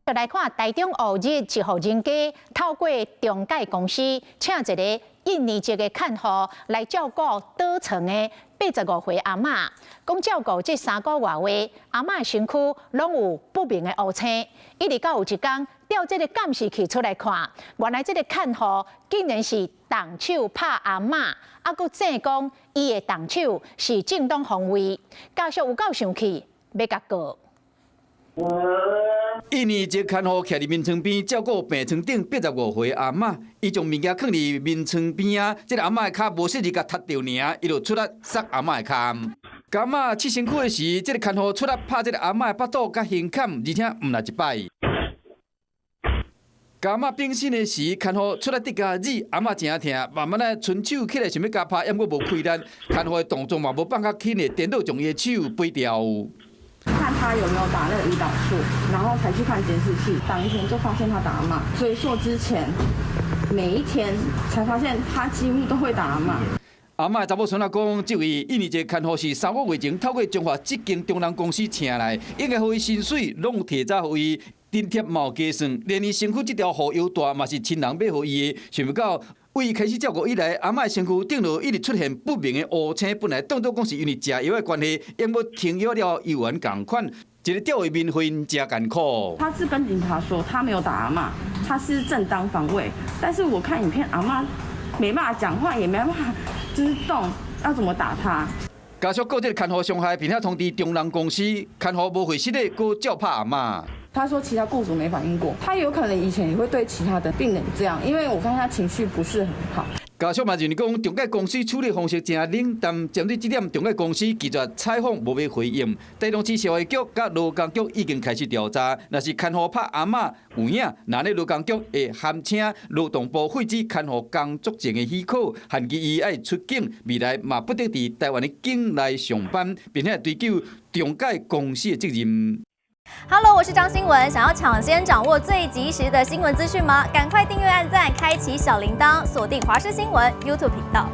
就来看台中乌日一户人家透过中介公司请一个印尼籍的看护来照顾倒床的85岁阿嬷。讲照顾这3个月话，阿嬷身躯拢有不明的乌青，一直到有一天调这个监视器出来看，原来这个看护竟然是动手拍阿嬷，啊，佮正讲伊的动手是正当防卫，家属有够生气，要甲告。 印尼籍看护徛伫眠床边照顾病床顶85岁阿嬷，伊将物件放伫眠床边啊，这个阿嬷的脚无适宜甲踢着尔，伊就出力塞阿嬷的脚。阿嬷起身躯的时，这个看护出力拍这个阿嬷的腹肚甲胸坎，而且唔来一摆。阿嬷变身的时，看护出来直甲指阿嬷真疼，慢慢的伸手起来想要甲拍，抑阁无开力，看护的动作嘛无放较轻的，颠倒将伊的手掰掉。 看他有没有打那个胰岛素，然后才去看监视器。当一天就发现他打阿嬷，追溯之前每一天才发现他几乎都会打阿嬷。阿嬷的查某孙仔讲，这位印尼籍看护是3个月前透过中华这间中人公司请来，应该予伊薪水拢提早予伊津贴嘛有加算，连伊身躯这条护腰带嘛是亲人买予伊的，想不到。 为开始照顾以来，阿嬷身躯顶落一直出现不明的乌青，本来当作讲是因为食药的关系，因要停药了有缘共款，一个钓鱼民婚真艰苦。他是跟警察说他没有打阿嬷，他是正当防卫，但是我看影片阿嬷没办法讲话，也没办法就是动，要怎么打他？ 家属告这个看护伤害，并且通知中人公司，看护无会失的，搁照拍阿嬷。 他说其他雇主没反应过，他有可能以前也会对其他的病人这样，因为我看他情绪不是很好。家属嘛认为讲，中介公司处理方式真冷淡，针对这点，中介公司拒绝采访，无要回应。台中市社会局甲劳工局已经开始调查，若是看护拍阿嬷有影，那呢劳工局会函请劳动部废止看护工作证的许可，限期伊爱出境，未来嘛不得伫台湾的境内上班，并且追究中介公司的责任。 Hello， 我是张新文。想要抢先掌握最及时的新闻资讯吗？赶快订阅、按赞、开启小铃铛，锁定华视新闻 YouTube 频道。